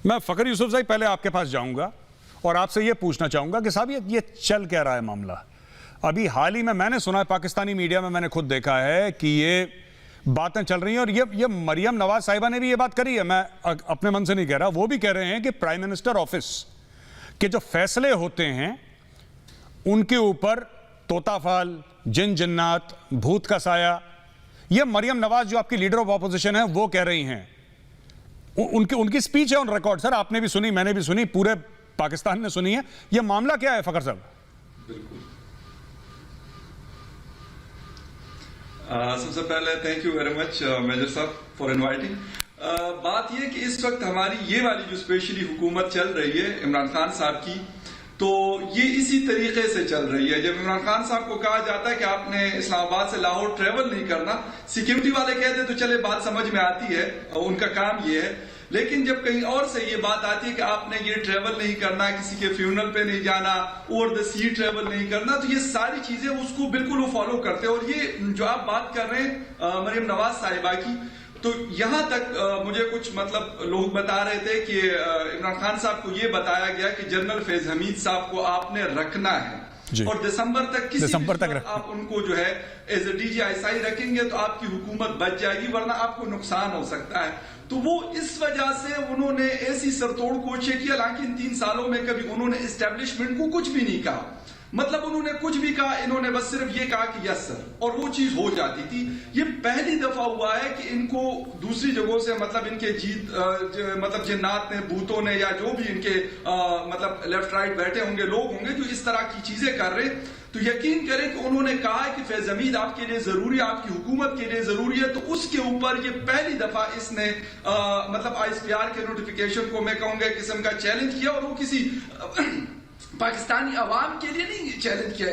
मैं फ़खर यूसुफ साहब पहले आपके पास जाऊंगा और आपसे ये पूछना चाहूंगा कि साहब ये चल क्या रहा है मामला। अभी हाल ही में मैंने सुना है, पाकिस्तानी मीडिया में मैंने खुद देखा है कि ये बातें चल रही हैं और ये मरियम नवाज साहिबा ने भी ये बात करी है, मैं अपने मन से नहीं कह रहा, वो भी कह रहे हैं कि प्राइम मिनिस्टर ऑफिस के जो फैसले होते हैं उनके ऊपर तोताफाल, जिन जिन्नात, भूत का साया, ये मरियम नवाज जो आपकी लीडर ऑफ ऑपोजिशन है वो कह रही हैं। उनकी स्पीच है ऑन रिकॉर्ड सर, आपने भी सुनी, मैंने भी सुनी, पूरे पाकिस्तान ने सुनी है। ये मामला क्या है फखर साहब? बिल्कुल, सबसे पहले thank you very much major साहब फॉर इनवाइटिंग। बात यह कि इस वक्त हमारी ये वाली जो स्पेशली हुकूमत चल रही है इमरान खान साहब की, तो ये इसी तरीके से चल रही है। जब इमरान खान साहब को कहा जाता है कि आपने इस्लामाबाद से लाहौर ट्रेवल नहीं करना, सिक्योरिटी वाले कहते तो चले बात समझ में आती है, उनका काम ये है। लेकिन जब कहीं और से ये बात आती है कि आपने ये ट्रेवल नहीं करना, किसी के फ्यूनरल पे नहीं जाना, ओवर द सी ट्रेवल नहीं करना, तो ये सारी चीजें उसको बिल्कुल वो फॉलो करते हैं। और ये जो आप बात कर रहे हैं मरियम नवाज साहिबा की, तो यहां तक मुझे कुछ मतलब लोग बता रहे थे कि इमरान खान साहब को ये बताया गया कि जनरल फैज हमीद साहब को आपने रखना है और दिसंबर तक आप उनको जो है एज ए DGI रखेंगे तो आपकी हुकूमत बच जाएगी, वरना आपको नुकसान हो सकता है। तो वो इस वजह से उन्होंने ऐसी सरतोड़ कोशिश की, हालांकि इन 3 सालों में कभी उन्होंने एस्टेब्लिशमेंट को कुछ भी नहीं कहा, मतलब उन्होंने कुछ भी कहा, इन्होंने बस सिर्फ ये कहा कि यस सर, और वो चीज हो जाती थी। ये पहली दफा हुआ है कि इनको दूसरी जगहों से मतलब इनके मतलब जिन्नात ने, भूतों ने, या जो भी इनके मतलब लेफ्ट राइट बैठे होंगे लोग होंगे जो इस तरह की चीजें कर रहे, तो यकीन करें कि उन्होंने कहा है कि फैज हमीद आपके लिए जरूरी है, आपकी हुकूमत के लिए जरूरी है, तो उसके ऊपर ये पहली दफा इसने मतलब ISPR के नोटिफिकेशन को मैं कहूंगा किस्म का चैलेंज किया। और वो किसी पाकिस्तानी अवाम के लिए नहीं चैलेंज किया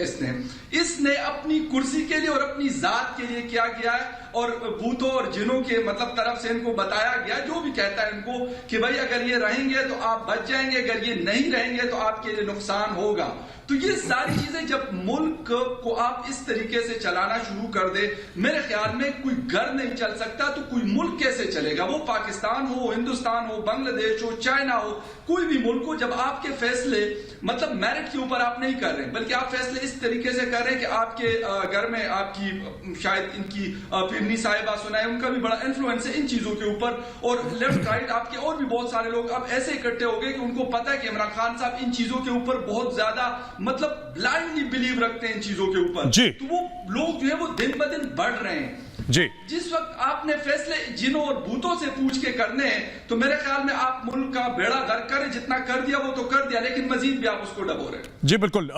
इसने अपनी कुर्सी के लिए और अपनी जात के लिए क्या किया है। और भूतों और जिनों के मतलब तरफ से इनको बताया गया, जो भी कहता है इनको, कि भाई अगर ये रहेंगे तो आप बच जाएंगे, अगर ये नहीं रहेंगे तो आपके लिए नुकसान होगा। तो ये सारी चीजें जब मुल्क को आप इस तरीके से चलाना शुरू कर दे, मेरे ख्याल में कोई घर नहीं चल सकता, तो कोई मुल्क कैसे चलेगा? वो पाकिस्तान हो, हिंदुस्तान हो, बांग्लादेश हो, चाइना हो, कोई भी मुल्क हो, जब आपके फैसले मतलब मेरिट के ऊपर आप नहीं कर रहे, बल्कि आप फैसले इस तरीके से कर रहे हैं कि आपके घर में आपकी शायद इनकी फिरनी साहिबा सुनाए, उनका भी बड़ा इन्फ्लुएंस है इन चीजों के ऊपर, और लेफ्ट राइट आपके और भी बहुत सारे लोग अब ऐसे इकट्ठे हो गए कि उनको पता है कि इमरान खान साहब इन चीजों के ऊपर बहुत ज्यादा मतलब ब्लाइंडली बिलीव रखते हैं इन चीजों के ऊपर, तो वो लोग जो है वो दिन ब दिन बढ़ रहे हैं जी। जिस वक्त आपने फैसले जिनों और भूतों से पूछ के करने हैं, तो मेरे ख्याल में आप मुल्क का बेड़ा गर्क करें, जितना कर दिया वो तो कर दिया, लेकिन मजीद भी आप उसको डबो रहे हैं। जी बिल्कुल।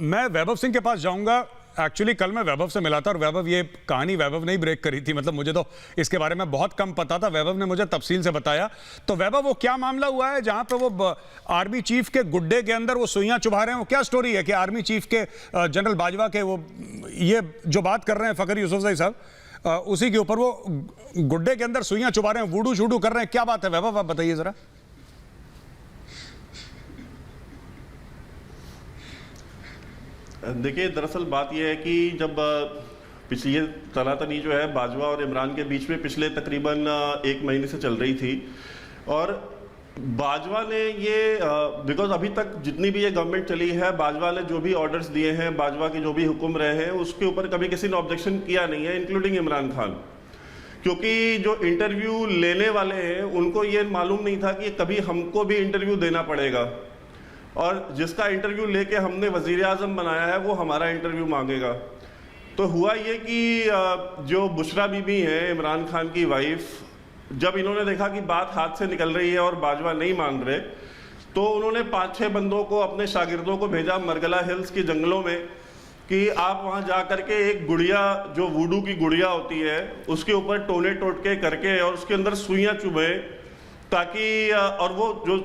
मैं वैभव सिंह के पास जाऊंगा। एक्चुअली कल मैं वैभव से मिला था और वैभव, ये कहानी वैभव ने ही ब्रेक करी थी, मतलब मुझे तो इसके बारे में बहुत कम पता था, वैभव ने मुझे तफसील से बताया। तो वैभव, वो क्या मामला हुआ है जहां पे वो आर्मी चीफ के गुड्डे के अंदर वो सुइयां चुभा रहे हैं? वो क्या स्टोरी है कि आर्मी चीफ के जनरल बाजवा के वो ये जो बात कर रहे हैं फ़खर यूसुफ साहब, उसी के ऊपर वो गुड्डे के अंदर सुइयां चुभा रहे हैं, वूडू शूडू कर रहे हैं, क्या बात है वैभव, आप बताइए जरा। देखिए, दरअसल बात यह है कि जब पिछली तनातनी जो है बाजवा और इमरान के बीच में पिछले तकरीबन 1 महीने से चल रही थी, और बाजवा ने ये बिकॉज अभी तक जितनी भी ये गवर्नमेंट चली है, बाजवा ने जो भी ऑर्डर्स दिए हैं, बाजवा के जो भी हुक्म रहे हैं, उसके ऊपर कभी किसी ने ऑब्जेक्शन किया नहीं है, इंक्लूडिंग इमरान खान। क्योंकि जो इंटरव्यू लेने वाले हैं उनको ये मालूम नहीं था कि कभी हमको भी इंटरव्यू देना पड़ेगा, और जिसका इंटरव्यू लेके हमने वज़ीर आज़म बनाया है वो हमारा इंटरव्यू मांगेगा। तो हुआ ये कि जो बुशरा बीबी हैं, इमरान खान की वाइफ, जब इन्होंने देखा कि बात हाथ से निकल रही है और बाजवा नहीं मान रहे, तो उन्होंने 5-6 बंदों को, अपने शागिर्दों को भेजा मरगला हिल्स के जंगलों में कि आप वहाँ जा करके एक गुड़िया, जो वूडू की गुड़िया होती है, उसके ऊपर टोने टोटके करके और उसके अंदर सुइयाँ चुभें, ताकि और वो जो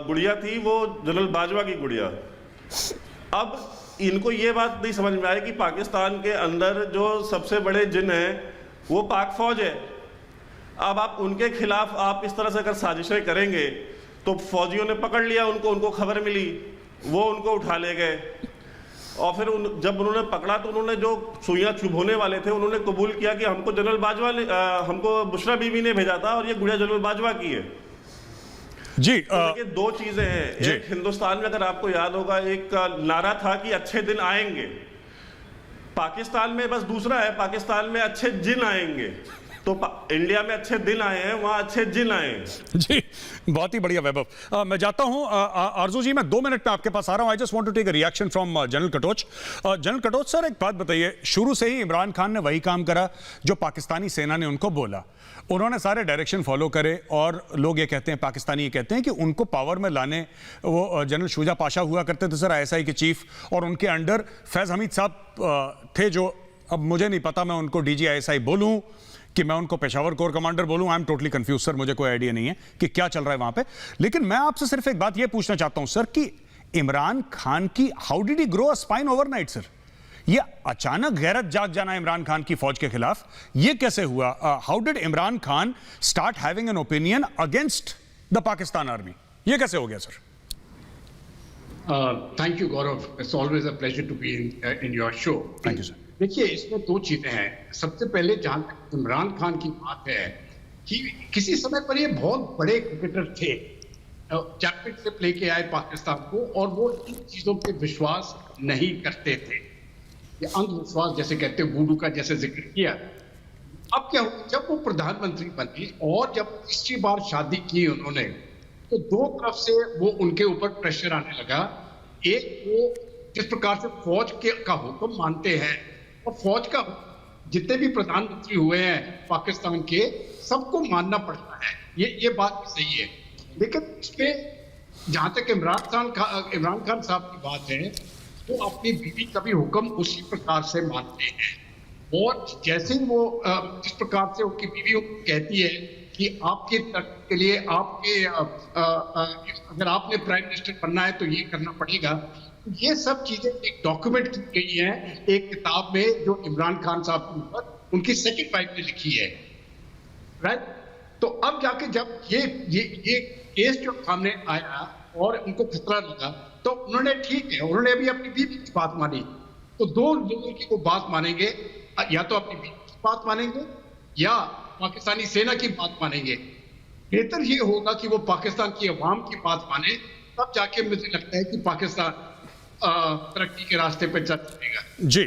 गुड़िया थी वो जनरल बाजवा की गुड़िया। अब इनको ये बात नहीं समझ में आई कि पाकिस्तान के अंदर जो सबसे बड़े जिन हैं वो पाक फौज है। अब आप उनके खिलाफ आप इस तरह से अगर साजिशें करेंगे तो फौजियों ने पकड़ लिया उनको खबर मिली, वो उनको उठा ले गए, और फिर जब उन्होंने पकड़ा तो उन्होंने जो सुइयां चुभोने वाले थे उन्होंने कबूल किया कि हमको जनरल बाजवा ने हमको बुशरा बीबी ने भेजा था और ये गुड़िया जनरल बाजवा की है। जी देखिए, दो चीजें हैं। एक, हिंदुस्तान में अगर आपको याद होगा एक नारा था कि अच्छे दिन आएंगे। पाकिस्तान में बस दूसरा है, पाकिस्तान में अच्छे जिन आएंगे। तो इंडिया में अच्छे दिन आए हैं, वहां अच्छे जिन आए हैं। जी, बहुत ही बढ़िया वैभव। मैं जाता हूं आरजू जी, मैं 2 मिनट में आपके पास आ रहा हूं। I just want to take a reaction from general Katoch. General Katoch sir, एक बात बताइए, शुरू से ही इमरान खान ने वही काम करा जो पाकिस्तानी सेना ने उनको बोला। उन्होंने सारे डायरेक्शन फॉलो करे और लोग ये कहते हैं, पाकिस्तानी ये कहते हैं कि उनको पावर में लाने वो जनरल शुजा पाशा हुआ करते थे सर, ISI के चीफ, और उनके अंडर फैज हमीद साहब थे, जो अब मुझे नहीं पता मैं उनको DG ISI बोलूं कि मैं उनको पेशावर कोर कमांडर बोलूं। I am totally confuse sir, मुझे कोई आइडिया नहीं है कि क्या चल रहा है वहां पे। लेकिन मैं आपसे सिर्फ एक बात यह पूछना चाहता हूं सर कि इमरान खान की how did he grow a spine overnight sir? ये अचानक गैरत जाग जाना इमरान खान की फौज के खिलाफ, ये कैसे हुआ? How did Imran Khan start having an opinion against the Pakistan army? ये कैसे हो गया sir? Thank you Gaurav, it's always a pleasure to be in your show. Thank you sir. देखिए, इसमें 2 चीजें हैं। सबसे पहले जहां तक इमरान खान की बात है कि किसी समय पर ये बहुत बड़े क्रिकेटर थे, चैंपियनशिप लेके आए पाकिस्तान को, और वो इन चीजों पे विश्वास नहीं करते थे। ये अंधविश्वास जैसे कहते हैं, वूडू का जैसे जिक्र किया। अब क्या हुआ, जब वो प्रधानमंत्री बने और जब तीसरी बार शादी की उन्होंने, तो 2 तरफ से वो उनके ऊपर प्रेशर आने लगा। एक, वो जिस प्रकार से फौज का हुक्म मानते हैं, और फौज का जितने भी प्रधानमंत्री हुए हैं पाकिस्तान के, सबको मानना पड़ता है, ये बात भी सही है। लेकिन इसमें जहां तक इमरान खान साहब की बात है, वो अपनी बीवी का भी हुक्म उसी प्रकार से मानते हैं। और जैसे वो जिस प्रकार से उनकी बीवी कहती है कि आपके तरक्की के लिए, आपके अगर आपने प्राइम मिनिस्टर बनना है तो ये करना पड़ेगा। ये सब चीजें एक डॉक्यूमेंट की गई हैं एक किताब में, जो इमरान खान साहब के ऊपर उनकी सेकंड वाइफ ने लिखी है, राइट? तो अब जाके जब ये केस जो सामने आया और उनको खतरा लगा, तो उन्होंने, ठीक है, उन्होंने भी अपनी बीवी की बात मानी। तो 2 लोगों की वो बात मानेंगे, या तो अपनी बीवी की बात मानेंगे या पाकिस्तानी सेना की बात मानेंगे। बेहतर ये होगा कि वो पाकिस्तान की अवाम की बात माने, तब जाके मुझे लगता है कि पाकिस्तान तरक्की के रास्ते पर चल सकेगा। जी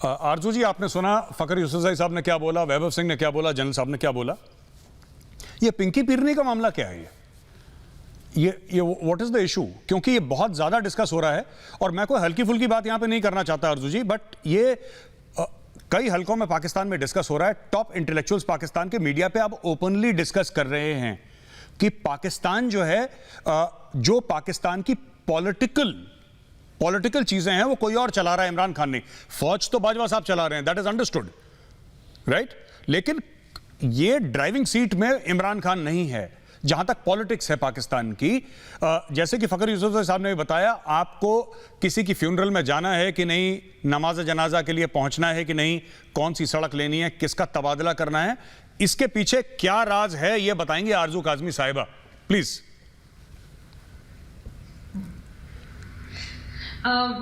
आरजू जी, आपने सुना फखर यूसुफजई साहब ने क्या बोला, वैभव सिंह ने क्या बोला, जनरल साहब ने क्या बोला। ये पिंकी पीरनी का मामला क्या है? ये व्हाट इज द इशू? क्योंकि ये बहुत ज्यादा डिस्कस हो रहा है, और मैं कोई हल्की फुल्की बात यहां पे नहीं करना चाहता आरजू जी, बट ये कई हलकों में पाकिस्तान में डिस्कस हो रहा है। टॉप इंटेलेक्चुअल्स पाकिस्तान के मीडिया पे अब ओपनली डिस्कस कर रहे हैं कि पाकिस्तान जो है, जो पाकिस्तान की पॉलिटिकल चीजें हैं वो कोई और चला रहा है, इमरान खान नहीं। फौज तो बाजवा साहब चला रहे हैं, दैट इज अंडरस्टूड, राइट? लेकिन ये ड्राइविंग सीट में इमरान खान नहीं है जहां तक पॉलिटिक्स है पाकिस्तान की। जैसे कि फखर यूसुफ साहब ने भी बताया, आपको किसी की फ्यूनरल में जाना है कि नहीं, नमाज जनाजा के लिए पहुंचना है कि नहीं, कौन सी सड़क लेनी है, किसका तबादला करना है, इसके पीछे क्या राज है, यह बताएंगे आरजू काजमी साहिबा, प्लीज।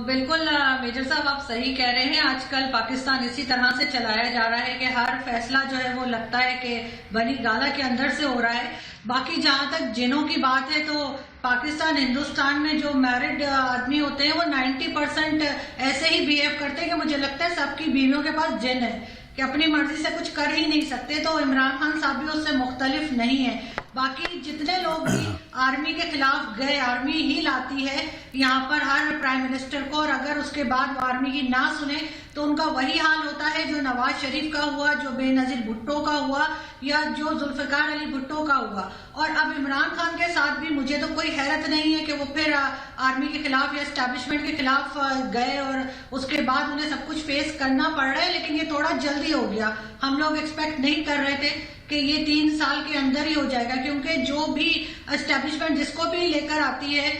बिल्कुल मेजर साहब, आप सही कह रहे हैं। आजकल पाकिस्तान इसी तरह से चलाया जा रहा है कि हर फैसला जो है वो लगता है कि बनी गाला के अंदर से हो रहा है। बाकी जहां तक जिनों की बात है, तो पाकिस्तान, हिंदुस्तान में जो मैरिड आदमी होते हैं वो 90% ऐसे ही बिहेव करते हैं कि मुझे लगता है सबकी बीवियों के पास जिन है, कि अपनी मर्जी से कुछ कर ही नहीं सकते। तो इमरान खान साहब भी उससे मुख्तलिफ नहीं है। बाकी जितने लोग भी आर्मी के खिलाफ गए, आर्मी ही लाती है यहाँ पर हर प्राइम मिनिस्टर को, और अगर उसके बाद वो आर्मी की ना सुने तो उनका वही हाल होता है जो नवाज शरीफ का हुआ, जो बेनजीर भुट्टो का हुआ, या जो जुल्फिकार अली भुट्टो का हुआ। और अब इमरान खान के साथ भी मुझे तो कोई हैरत नहीं है कि वो फिर आर्मी के खिलाफ या एस्टैब्लिशमेंट के खिलाफ गए और उसके बाद उन्हें सब कुछ फेस करना पड़ रहा है। लेकिन ये थोड़ा जल्दी हो गया, हम लोग एक्सपेक्ट नहीं कर रहे थे कि ये 3 साल के अंदर ही हो जाएगा, क्योंकि जो भी एस्टैब्लिशमेंट जिसको भी लेकर आती है,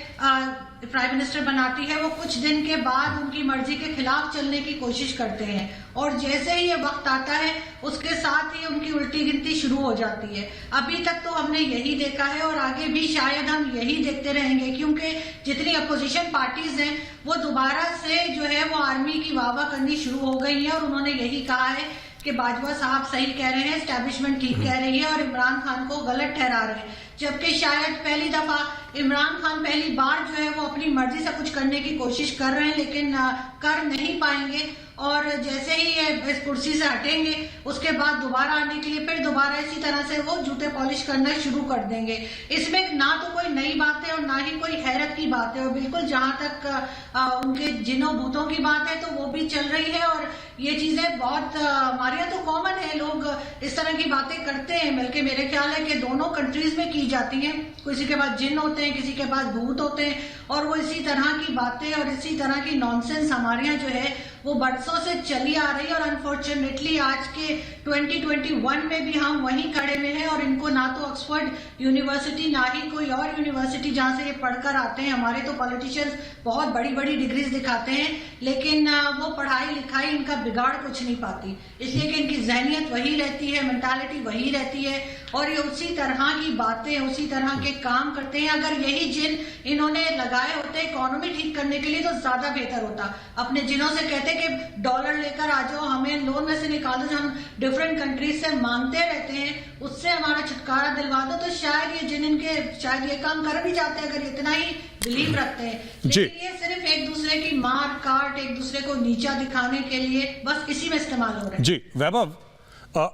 प्राइम मिनिस्टर बनाती है, वो कुछ दिन के बाद उनकी मर्जी के खिलाफ चलने की कोशिश करते हैं, और जैसे ही ये वक्त आता है उसके साथ ही उनकी उल्टी गिनती शुरू हो जाती है। अभी तक तो हमने यही देखा है और आगे भी शायद हम यही देखते रहेंगे, क्योंकि जितनी अपोजिशन पार्टीज हैं वो दोबारा से जो है वो आर्मी की वाहवाह करनी शुरू हो गई है, और उन्होंने यही कहा है कि बाजवा साहब सही कह रहे हैं, एस्टैब्लिशमेंट ठीक कह रही है और इमरान खान को गलत ठहरा रहे हैं। जबकि शायद पहली दफा इमरान खान पहली बार जो है वो अपनी मर्जी से कुछ करने की कोशिश कर रहे हैं, लेकिन कर नहीं पाएंगे। और जैसे ही ये इस कुर्सी से हटेंगे उसके बाद दोबारा आने के लिए फिर दोबारा इसी तरह से वो जूते पॉलिश करना शुरू कर देंगे। इसमें ना तो कोई नई बात है और ना ही कोई हैरत की बात है, और बिल्कुल जहां तक उनके जिनों भूतों की बात है तो वो भी चल रही है। और ये चीजें बहुत हमारे यहाँ तो कॉमन है, लोग इस तरह की बातें करते हैं, बल्कि मेरे ख्याल है कि दोनों कंट्रीज में की जाती हैं। किसी के पास जिन होते हैं, किसी के पास भूत होते हैं, और वो इसी तरह की बातें और इसी तरह की नॉनसेंस हमारे यहाँ जो है वो बरसों से चली आ रही है। और अनफॉर्चुनेटली आज के 2021 में भी हम वहीं खड़े में हैं, और इनको ना तो ऑक्सफोर्ड यूनिवर्सिटी ना ही कोई और यूनिवर्सिटी जहां से ये पढ़कर आते हैं। हमारे तो पॉलिटिशियंस बहुत बड़ी बड़ी डिग्रीज दिखाते हैं, लेकिन वो पढ़ाई लिखाई इनका बिगाड़ कुछ नहीं पाती, इसलिए कि इनकी जहनियत वही रहती है, मेंटालिटी वही रहती है, और ये उसी तरह की बातें उसी तरह के काम करते हैं। अगर यही जिन इन्होंने लगाए होते इकोनॉमी ठीक करने के लिए तो ज्यादा बेहतर होता। अपने जिनों से कहते कि डॉलर लेकर आ जाओ, हमें लोन में से निकालो जो हम डिफरेंट कंट्रीज से मांगते रहते हैं, उससे हमारा छुटकारा दिलवा दो, तो शायद ये जिन इनके शायद ये काम कर भी जाते हैं अगर इतना ही बिलीव रखते हैं। लेकिन ये सिर्फ एक दूसरे की मार काट, एक दूसरे को नीचा दिखाने के लिए बस इसी में इस्तेमाल हो रहे हैं। जी वैभव,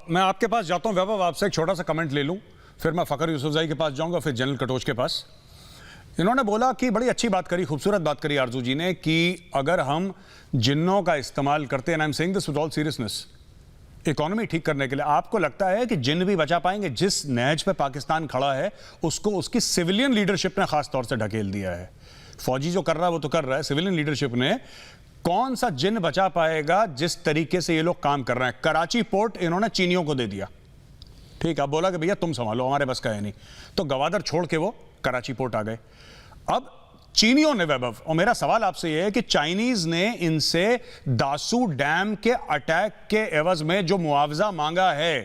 मैं आपके पास जाता हूं। वैभव, आपसे एक छोटा सा कमेंट ले लूं, फिर मैं फखर यूसुफजई के पास जाऊंगा, फिर जनरल कटोच के पास। इन्होंने बोला कि बड़ी अच्छी बात करी, खूबसूरत बात करी आरजू जी ने, कि अगर हम जिन्नों का इस्तेमाल करते हैं, I am saying this with all seriousness, economy ठीक करने के लिए, आपको लगता है कि जिन भी बचा पाएंगे? जिस नहज पे पाकिस्तान खड़ा है उसको उसकी सिविलियन लीडरशिप ने खास तौर से ढकेल दिया है। फौजी जो कर रहा है वो तो कर रहा है, सिविलियन लीडरशिप ने कौन सा जिन बचा पाएगा जिस तरीके से ये लोग काम कर रहे हैं? कराची पोर्ट इन्होंने चीनियों को दे दिया, ठीक है, अब बोला कि भैया तुम संभालो, हमारे बस का है नहीं, तो गवादर छोड़ के वो कराची पोर्ट आ गए। अब चीनियों ने, वैभव, और मेरा सवाल आपसे यह है कि चाइनीज ने इनसे दासू डैम के अटैक के एवज में जो मुआवजा मांगा है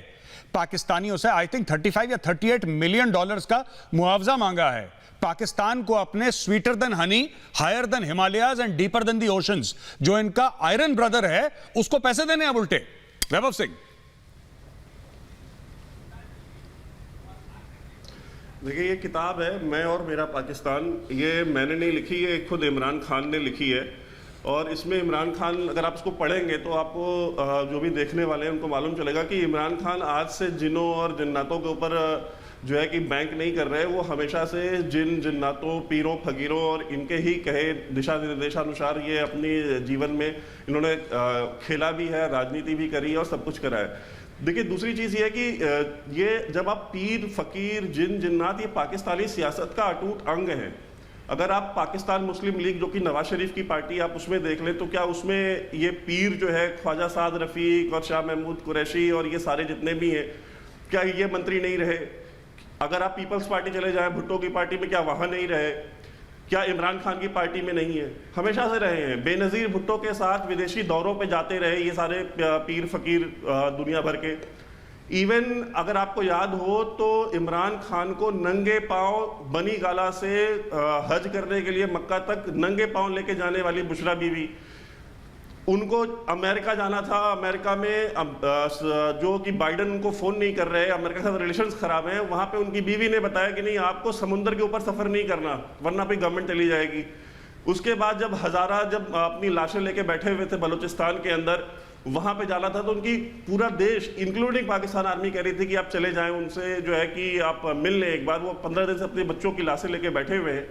पाकिस्तानियों से, आई थिंक 35 या 38 मिलियन डॉलर्स का मुआवजा मांगा है पाकिस्तान को अपने sweeter than honey, higher than Himalayas and deeper than the oceans, जो इनका आयरन ब्रदर है, उसको पैसे देने अब उल्टे। वैभव सिंह, देखिए, ये किताब है मैं और मेरा पाकिस्तान, ये मैंने नहीं लिखी, ये खुद इमरान खान ने लिखी है। और इसमें इमरान खान, अगर आप इसको पढ़ेंगे तो आपको जो भी देखने वाले हैं उनको मालूम चलेगा कि इमरान खान आज से जिनों और जन्नातों के ऊपर जो है कि बैंक नहीं कर रहे, वो हमेशा से जिन जन्नातों, पीरों, फकीरों और इनके ही कहे दिशा निर्देशानुसार ये अपनी जीवन में इन्होंने खेला भी है, राजनीति भी करी है और सब कुछ करा है। देखिए, दूसरी चीज़ ये है कि ये जब आप पीर, फकीर, जिन, जिन्नात, ये पाकिस्तानी सियासत का अटूट अंग है। अगर आप पाकिस्तान मुस्लिम लीग, जो कि नवाज शरीफ की पार्टी, आप उसमें देख लें तो क्या उसमें ये पीर जो है ख्वाजा साद रफ़ीक और शाह महमूद कुरैशी और ये सारे जितने भी हैं, क्या ये मंत्री नहीं रहे? अगर आप पीपल्स पार्टी चले जाएं, भुट्टो की पार्टी में, क्या वहाँ नहीं रहे? क्या इमरान खान की पार्टी में नहीं है? हमेशा से रहे हैं। बेनज़ीर भुट्टो के साथ विदेशी दौरों पे जाते रहे ये सारे पीर फकीर दुनिया भर के। इवन अगर आपको याद हो तो इमरान खान को नंगे पांव बनी गाला से हज करने के लिए मक्का तक नंगे पांव लेके जाने वाली बुशरा बीवी, उनको अमेरिका जाना था। अमेरिका में जो कि बाइडन उनको फ़ोन नहीं कर रहे, अमेरिका के साथ रिलेशंस ख़राब हैं, वहाँ पे उनकी बीवी ने बताया कि नहीं, आपको समुंदर के ऊपर सफ़र नहीं करना वरना पे गवर्नमेंट चली जाएगी। उसके बाद जब हज़ारा जब अपनी लाशें लेके बैठे हुए थे बलूचिस्तान के अंदर, वहाँ पे जाना था तो उनकी पूरा देश इंक्लूडिंग पाकिस्तान आर्मी कह रही थी कि आप चले जाएँ उनसे, जो है कि आप मिल लें एक बार। वो 15 दिन से अपने बच्चों की लाशें लेके बैठे हुए हैं।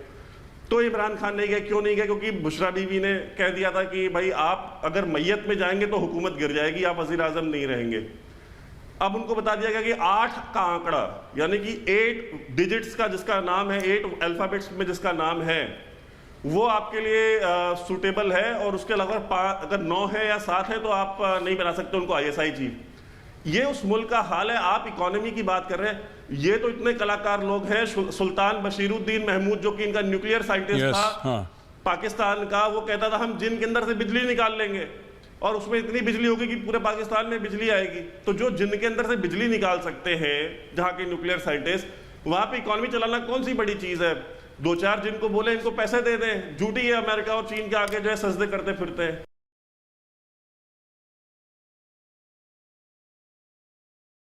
तो इमरान खान नहीं गए। क्यों नहीं गए? क्योंकि बुशरा बीवी ने कह दिया था कि भाई आप अगर मैयत में जाएंगे तो हुकूमत गिर जाएगी, आप वजीर आजम नहीं रहेंगे। अब उनको बता दिया गया कि 8 का आंकड़ा, यानी कि 8 डिजिट्स का जिसका नाम है, 8 अल्फाबेट्स में जिसका नाम है, वो आपके लिए सूटेबल है। और उसके अलावा अगर 9 है या 7 है तो आप नहीं बना सकते उनको ISI चीफ। ये उस मुल्क का हाल है। आप इकोनॉमी की बात कर रहे हैं, ये तो इतने कलाकार लोग हैं। सुल्तान बशीरुद्दीन महमूद, जो कि इनका न्यूक्लियर साइंटिस्ट था पाकिस्तान का, वो कहता था हम जिन के अंदर से बिजली निकाल लेंगे और उसमें इतनी बिजली होगी कि पूरे पाकिस्तान में बिजली आएगी। तो जो जिन के अंदर से बिजली निकाल सकते हैं, जहाँ के न्यूक्लियर साइंटिस्ट, वहाँ पे इकोनॉमी चलाना कौन सी बड़ी चीज़ है? 2-4 जिनको बोले इनको पैसे दे दें, झूठी है। अमेरिका और चीन के आगे जो है सजदे करते फिरते हैं।